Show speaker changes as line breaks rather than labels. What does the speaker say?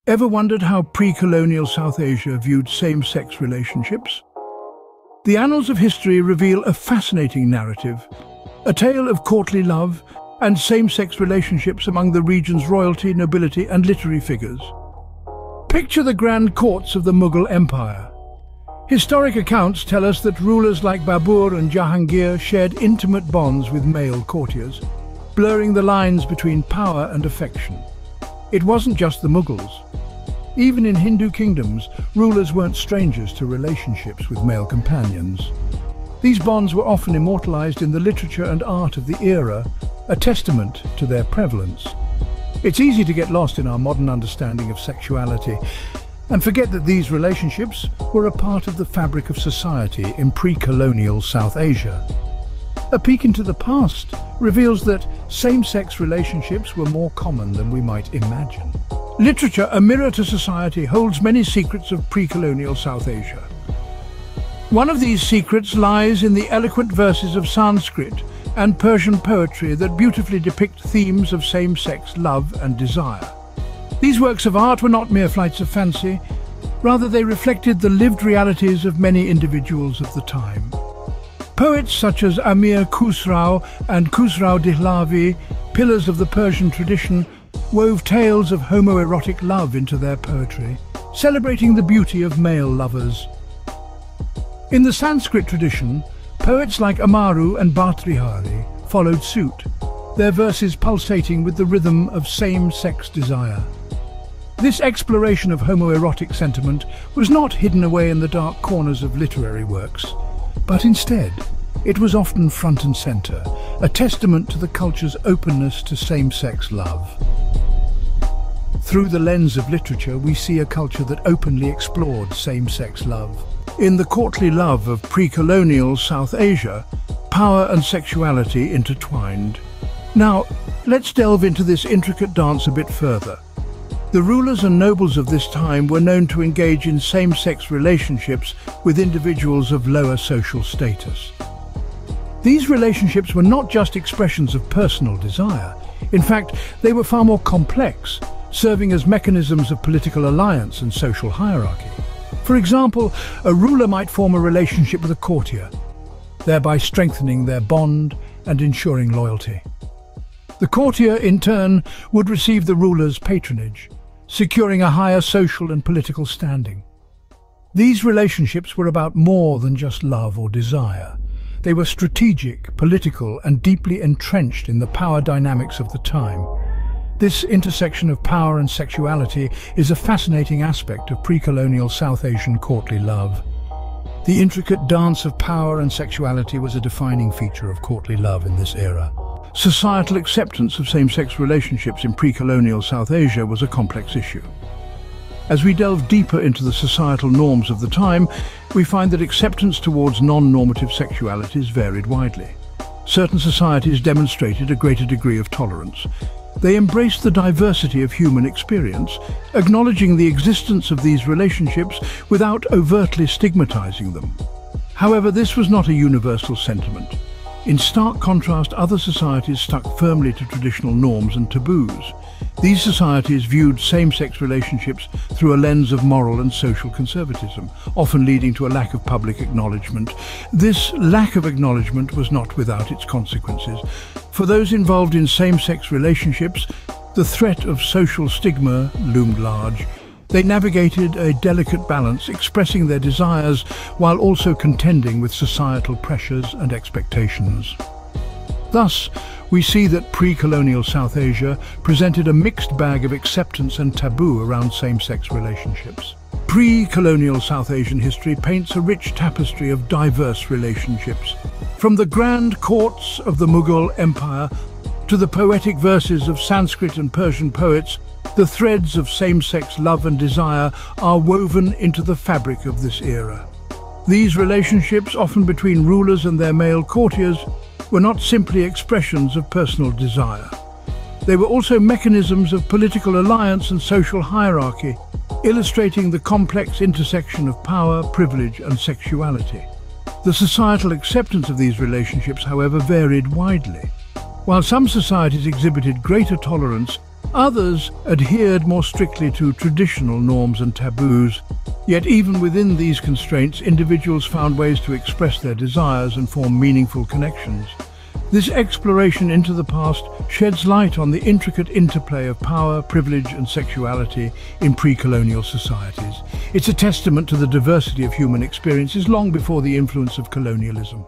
Ever wondered how pre-colonial South Asia viewed same-sex relationships? The annals of history reveal a fascinating narrative, a tale of courtly love and same-sex relationships among the region's royalty, nobility and literary figures. Picture the grand courts of the Mughal Empire. Historic accounts tell us that rulers like Babur and Jahangir shared intimate bonds with male courtiers, blurring the lines between power and affection. It wasn't just the Mughals. Even in Hindu kingdoms, rulers weren't strangers to relationships with male companions. These bonds were often immortalized in the literature and art of the era, a testament to their prevalence. It's easy to get lost in our modern understanding of sexuality and forget that these relationships were a part of the fabric of society in pre-colonial South Asia. A peek into the past reveals that same-sex relationships were more common than we might imagine. Literature, a mirror to society, holds many secrets of pre-colonial South Asia. One of these secrets lies in the eloquent verses of Sanskrit and Persian poetry that beautifully depict themes of same-sex love and desire. These works of art were not mere flights of fancy, rather they reflected the lived realities of many individuals of the time. Poets such as Amir Khusrau and Khusrau Dehlavi, pillars of the Persian tradition, wove tales of homoerotic love into their poetry, celebrating the beauty of male lovers. In the Sanskrit tradition, poets like Amaru and Bhartrihari followed suit, their verses pulsating with the rhythm of same-sex desire. This exploration of homoerotic sentiment was not hidden away in the dark corners of literary works, but instead, it was often front and center, a testament to the culture's openness to same-sex love. Through the lens of literature, we see a culture that openly explored same-sex love. In the courtly love of pre-colonial South Asia, power and sexuality intertwined. Now, let's delve into this intricate dance a bit further. The rulers and nobles of this time were known to engage in same-sex relationships with individuals of lower social status. These relationships were not just expressions of personal desire. In fact, they were far more complex, serving as mechanisms of political alliance and social hierarchy. For example, a ruler might form a relationship with a courtier, thereby strengthening their bond and ensuring loyalty. The courtier, in turn, would receive the ruler's patronage, securing a higher social and political standing. These relationships were about more than just love or desire. They were strategic, political, and deeply entrenched in the power dynamics of the time. This intersection of power and sexuality is a fascinating aspect of pre-colonial South Asian courtly love. The intricate dance of power and sexuality was a defining feature of courtly love in this era. Societal acceptance of same-sex relationships in pre-colonial South Asia was a complex issue. As we delve deeper into the societal norms of the time, we find that acceptance towards non-normative sexualities varied widely. Certain societies demonstrated a greater degree of tolerance. They embraced the diversity of human experience, acknowledging the existence of these relationships without overtly stigmatizing them. However, this was not a universal sentiment. In stark contrast, other societies stuck firmly to traditional norms and taboos. These societies viewed same-sex relationships through a lens of moral and social conservatism, often leading to a lack of public acknowledgement. This lack of acknowledgement was not without its consequences. For those involved in same-sex relationships, the threat of social stigma loomed large. They navigated a delicate balance, expressing their desires while also contending with societal pressures and expectations. Thus, we see that pre-colonial South Asia presented a mixed bag of acceptance and taboo around same-sex relationships. Pre-colonial South Asian history paints a rich tapestry of diverse relationships. From the grand courts of the Mughal Empire to the poetic verses of Sanskrit and Persian poets, the threads of same-sex love and desire are woven into the fabric of this era. These relationships, often between rulers and their male courtiers, were not simply expressions of personal desire. They were also mechanisms of political alliance and social hierarchy, illustrating the complex intersection of power, privilege, and sexuality. The societal acceptance of these relationships, however, varied widely. While some societies exhibited greater tolerance, Others adhered more strictly to traditional norms and taboos, yet even within these constraints, individuals found ways to express their desires and form meaningful connections. This exploration into the past sheds light on the intricate interplay of power, privilege, and sexuality in pre-colonial societies. It's a testament to the diversity of human experiences long before the influence of colonialism.